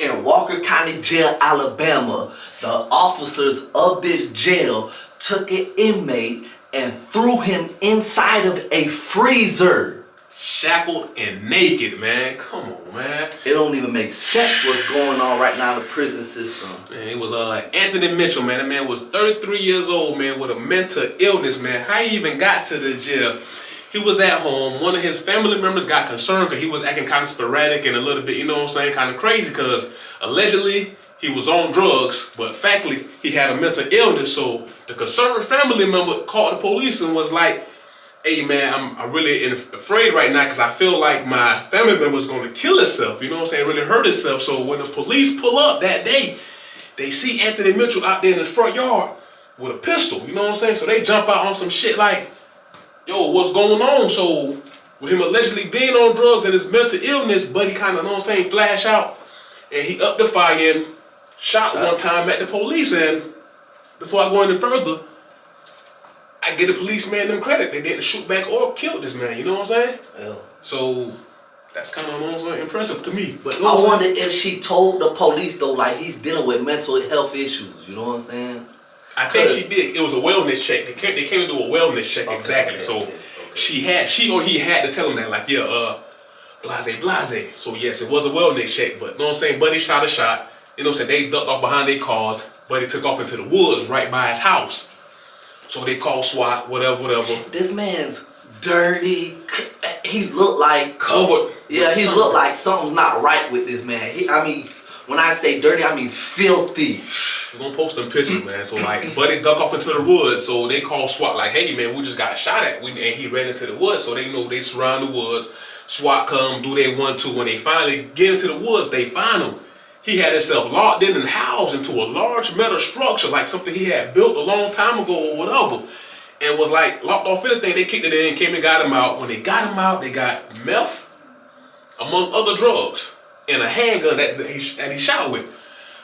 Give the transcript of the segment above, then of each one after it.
in Walker County Jail, Alabama, the officers of this jail took an inmate and threw him inside of a freezer. Shackled and naked, man. Come on, man. It don't even make sense what's going on right now in the prison system. Man, it was Anthony Mitchell, man. That man was 33 years old, man, with a mental illness, man. How he even got to the jail? He was at home. One of his family members got concerned because he was acting kind of sporadic and a little bit, you know what I'm saying, kind of crazy because allegedly he was on drugs, but factually he had a mental illness. So the concerned family member called the police and was like, hey man, I'm really afraid right now because I feel like my family member is going to kill himself, you know what I'm saying, really hurt himself. So when the police pull up that day, they see Anthony Mitchell out there in his front yard with a pistol, you know what I'm saying? So they jump out on some shit like, yo, what's going on? So with him allegedly being on drugs and his mental illness, Buddy kind of, you know what I'm saying, flash out and he upped the fire and shot one time at the police. And before I go any further, I give the policeman them credit. They didn't shoot back or kill this man, you know what I'm saying? Yeah. So that's kind of, you know what I'm saying, impressive to me. But I wonder if she told the police though, like he's dealing with mental health issues, you know what I'm saying? I think she did. It was a wellness check. They came to do a wellness check, exactly. So she or he had to tell him that, like, yeah, blase. So yes, it was a wellness check, but you know what I'm saying, Buddy shot a shot. You know what I'm saying, they ducked off behind their cars. Buddy took off into the woods right by his house. So they called SWAT, whatever. This man's dirty. He looked like covered. Yeah, he looked like something's not right with this man. I mean, when I say dirty, I mean filthy. We're gonna post some pictures, man. So like, Buddy ducked off into the woods. So they called SWAT, like, hey man, we just got shot at. And he ran into the woods. So they know they surround the woods. SWAT come, do their 1-2. When they finally get into the woods, they find him. He had himself locked in and housed into a large metal structure, like something he had built a long time ago or whatever, and was like locked off anything. They kicked it in, came and got him out. When they got him out, they got meth, among other drugs, and a handgun that he shot with.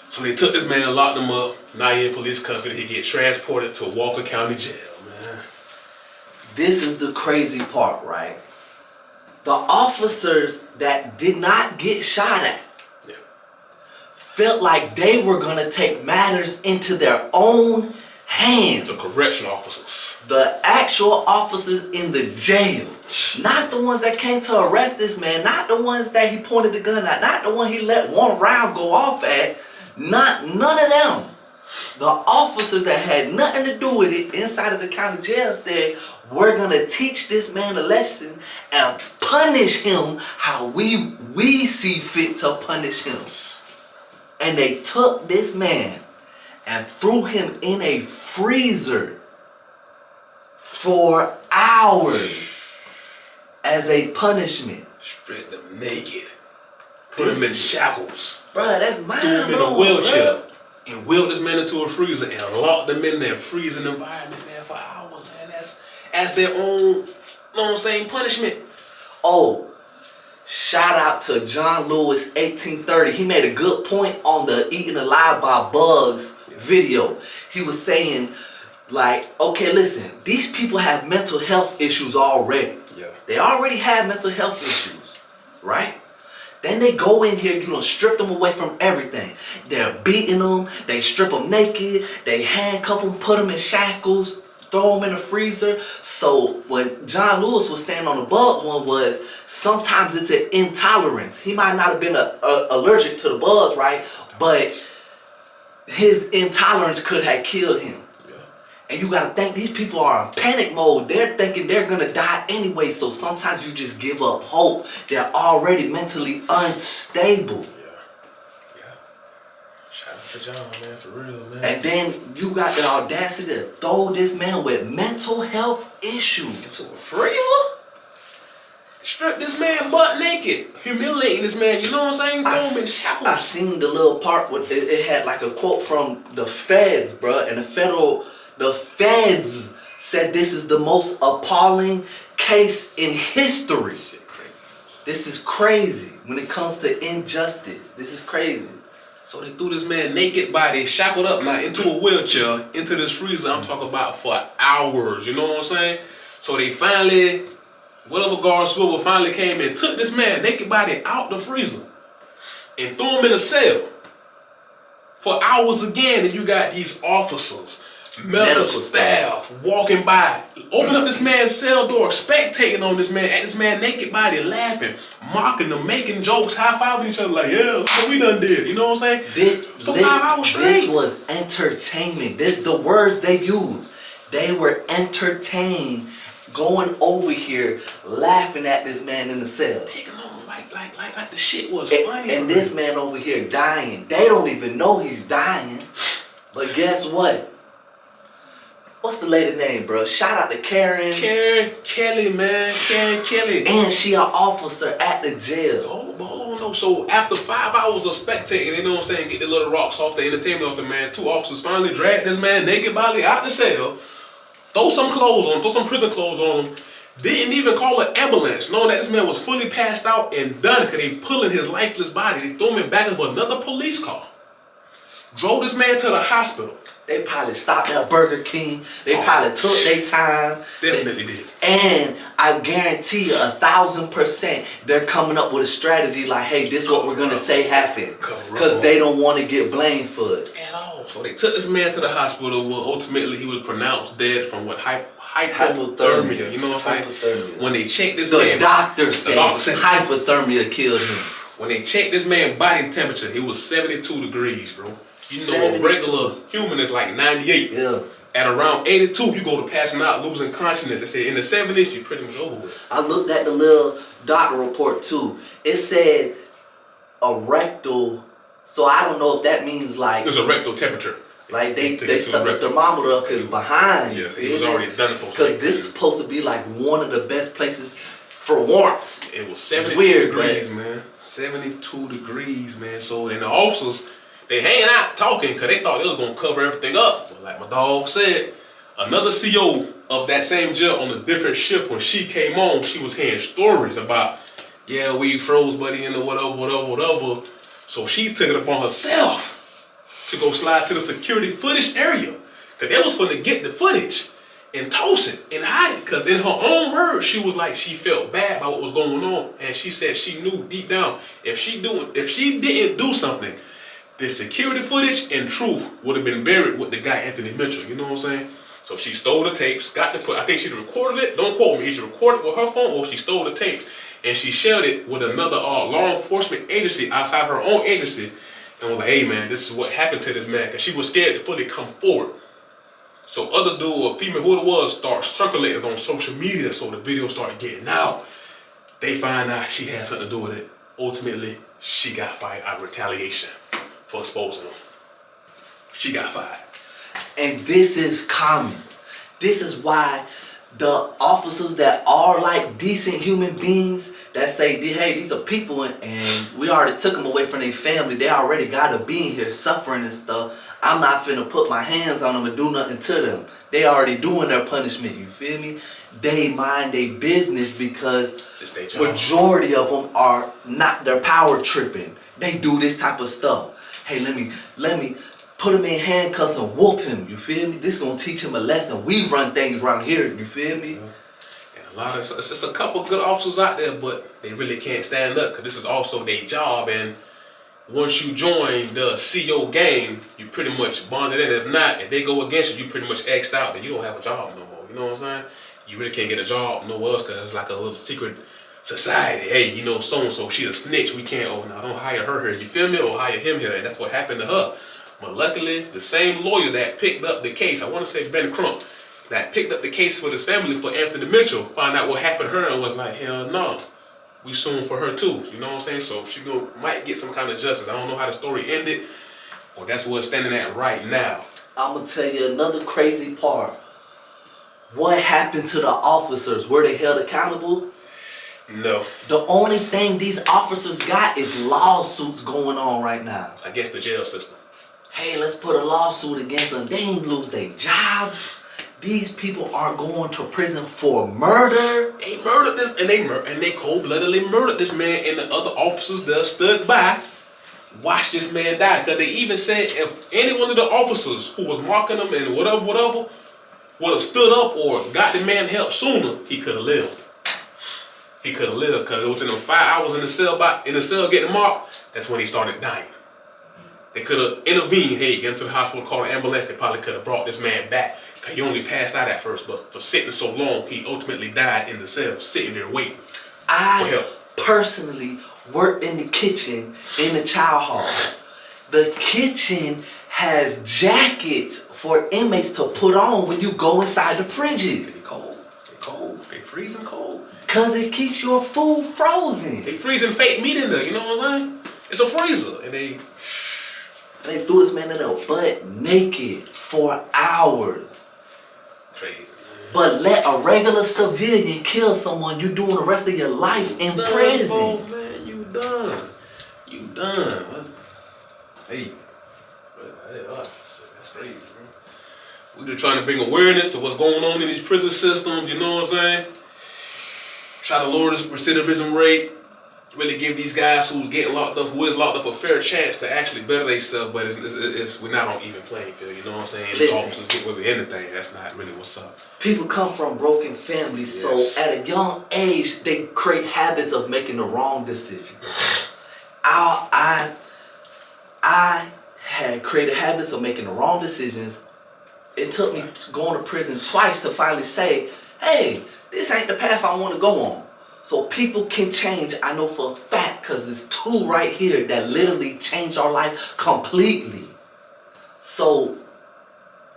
So they took this man and locked him up. Now he in police custody. He get transported to Walker County Jail, man. This is the crazy part, right? The officers that did not get shot at felt like they were gonna take matters into their own hands. The correctional officers. The actual officers in the jail. Not the ones that came to arrest this man. Not the ones that he pointed the gun at. Not the one he let one round go off at. None of them. The officers that had nothing to do with it inside of the county jail said, we're gonna teach this man a lesson and punish him how we see fit to punish him. And they took this man and threw him in a freezer for hours as a punishment. Stripped him naked. Put him in shackles. Bruh, that's mind blowing. Threw him in a wheelchair. And wheeled this man into a freezer and locked them in their freezing environment, man, for hours, man. That's as their own, you know what I'm saying, punishment. Oh. Shout out to John Lewis 1830. He made a good point on the Eaten Alive by Bugs video. He was saying, like, okay, listen, these people have mental health issues already. Yeah. They already have mental health issues, right? Then they go in here, you know, strip them away from everything. They're beating them, they strip them naked, they handcuff them, put them in shackles, throw them in the freezer. So what John Lewis was saying on the bug one was sometimes it's an intolerance. He might not have been allergic to the bugs, right? But his intolerance could have killed him. Yeah. And you gotta think these people are in panic mode. They're thinking they're gonna die anyway. So sometimes you just give up hope. They're already mentally unstable. To John, man, for real, man. And then you got the audacity to throw this man with mental health issues into a freezer? Strip this man butt naked, humiliating this man, you know what I'm saying? Throw him in shackles. I seen the little part where it had like a quote from the feds, bruh, and the feds said this is the most appalling case in history. Shit, crazy. This is crazy when it comes to injustice. This is crazy. So they threw this man naked body, shackled up now, into a wheelchair, into this freezer. I'm talking about for hours, you know what I'm saying? So they finally, whatever guard swivel finally came and took this man naked body out the freezer and threw him in a cell for hours again. And you got these officers, medical staff walking by, open up this man's cell door, spectating on this man, at this man naked body, laughing, mocking them, making jokes, high-fiving each other like, yeah, look what we done did. You know what I'm saying? For 5 hours straight. This was entertainment. The words they used. They were entertained going over here, laughing at this man in the cell. Picking on him like the shit was funny. And this man over here dying. They don't even know he's dying. But guess what? What's the lady name, bro? Shout out to Karen. Karen Kelly, man. Karen Kelly. And she an officer at the jail. So, hold on, no. So after 5 hours of spectating, you know what I'm saying, get the little rocks off the entertainment off the man, 2 officers finally dragged this man naked body out the cell, throw some clothes on him, throw some prison clothes on him, didn't even call an ambulance, knowing that this man was fully passed out and done because they pulling his lifeless body. They threw him in back of another police car. Drove this man to the hospital. They probably stopped at Burger King. They probably took their time. Definitely did. And I guarantee you 1,000% they're coming up with a strategy like, hey, this is what we're going to say happened. Because they don't want to get blamed for it. At all. So they took this man to the hospital where ultimately he was pronounced dead from what? Hypothermia. You know what I'm saying? When they checked this man. The doctor said hypothermia killed him. When they checked this man's body temperature, it was 72 degrees, bro. You know, a regular human is like 98. Yeah. At around 82, you go to passing out, losing consciousness. They said in the 70s, you're pretty much over with. I looked at the little doctor report too. It said a rectal, so I don't know if that means like... It's a rectal temperature. Like they stuck a thermometer up his behind. Yeah, he was already done it for. Because this is supposed to be like one of the best places for warmth. It was 72 weird, degrees, man. 72 degrees, man. So then the officers, they hanging out talking because they thought they was going to cover everything up. But like my dog said, another CO of that same jail on a different shift, when she came on, she was hearing stories about, yeah, we froze buddy in the whatever. So she took it upon herself to go slide to the security footage area. Because they was finna get the footage and toss it and hide it. Because in her own words, she was like, she felt bad about what was going on. And she said she knew deep down, if she didn't do something, the security footage and truth would have been buried with the guy Anthony Mitchell. You know what I'm saying? So she stole the tapes, got the footage. I think she recorded it. Don't quote me. She recorded it with her phone, or she stole the tapes. And she shared it with another law enforcement agency outside her own agency. And was like, hey man, this is what happened to this man. Because she was scared to fully come forward. So other dude or female, who it was, start circulating on social media. So the video started getting out. They find out she had something to do with it. Ultimately, she got fired out of retaliation for exposing them. She got fired. And this is common. This is why the officers that are like decent human beings that say, hey, these are people and we already took them away from their family. They already got to be in here suffering and stuff. I'm not finna put my hands on them and do nothing to them. They already doing their punishment. You feel me? They mind their business because majority of them are not, their power tripping. They do this type of stuff. Hey, let me put him in handcuffs and whoop him. You feel me? This gonna teach him a lesson. We run things around here. You feel me? And a lot of it's just a couple good officers out there, but they really can't stand up because this is also their job. And once you join the CO gang, you pretty much bonded in. If not, if they go against you, you pretty much X'd out. But you don't have a job no more. You know what I'm saying? You really can't get a job nowhere else because it's like a little secret society. Hey, you know, so-and-so, she a snitch. We can't, oh, no, don't hire her here. You feel me? Or hire him here. And that's what happened to her. But luckily, the same lawyer that picked up the case, I want to say Ben Crump, that picked up the case for this family for Anthony Mitchell, found out what happened to her and was like, hell no, we suing for her too. You know what I'm saying? So she might get some kind of justice. I don't know how the story ended, or that's where it's standing at right now. I'm going to tell you another crazy part. What happened to the officers? Were they held accountable? No. The only thing these officers got is lawsuits going on right now. Against the jail system. Hey, let's put a lawsuit against them. They ain't lose their jobs. These people aren't going to prison for murder. They murdered this, and they cold-bloodedly murdered this man, and the other officers that stood by watched this man die. Because they even said if any one of the officers who was marking them and whatever, would have stood up or got the man help sooner, he could have lived. He could have lived because within them 5 hours in the cell getting marked, That's when he started dying. They could have intervened. Hey, get him to the hospital, call an ambulance. They probably could have brought this man back. Because he only passed out at first, but for sitting so long, he ultimately died in the cell, sitting there waiting for help. Personally worked in the kitchen in the child hall. The kitchen has jackets for inmates to put on when you go inside the fridges. They cold. They cold. They freezing cold. Cause it keeps your food frozen. They freezing fake meat in there, you know what I'm saying? It's a freezer. And they threw this man in there butt naked for hours. Crazy, man. But let a regular civilian kill someone, you doing the rest of your life in prison. Oh man, you done. You done. Hey, that's crazy, man. We just trying to bring awareness to what's going on in these prison systems, you know what I'm saying? Try to lower this recidivism rate. Really give these guys who is locked up a fair chance to actually better themselves, but we're not on even playing field, you know what I'm saying? These officers get away with anything, that's not really what's up. People come from broken families, yes. So at a young age, they create habits of making the wrong decision. I had created habits of making the wrong decisions. It took me going to prison twice to finally say, hey, this ain't the path I want to go on. So people can change, I know for a fact, because there's two right here that literally changed our life completely. So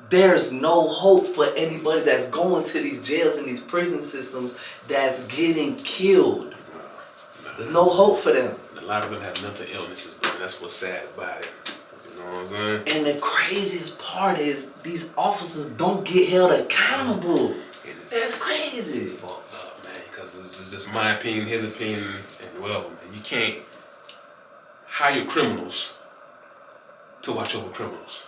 there's no hope for anybody that's going to these jails and these prison systems that's getting killed. There's no hope for them. A lot of them have mental illnesses, but that's what's sad about it. You know what I'm saying? And the craziest part is these officers don't get held accountable. That's crazy. It's fucked up, man, because it's just my opinion, his opinion, and whatever, man. You can't hire criminals to watch over criminals.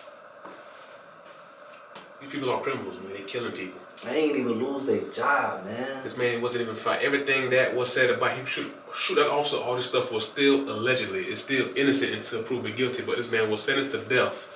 These people are criminals, man. They killing people. They ain't even lose their job, man. This man wasn't even fired. Everything that was said about him shoot that officer, all this stuff was still allegedly. It's still innocent until proven guilty. But this man was sentenced to death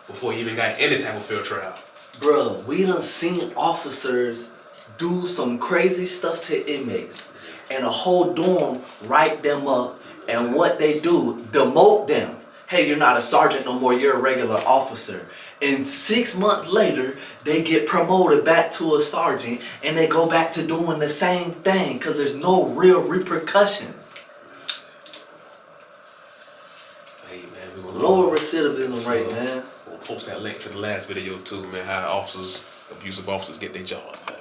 before he even got any type of fair trial. Bro, we done seen officers do some crazy stuff to inmates, and a whole dorm write them up, and what they do, demote them. Hey, you're not a sergeant no more, you're a regular officer. And 6 months later, they get promoted back to a sergeant, and they go back to doing the same thing because there's no real repercussions. Hey man, we're gonna lower recidivism rate, man. We'll post that link to the last video too, man. How abusive officers get their jobs back.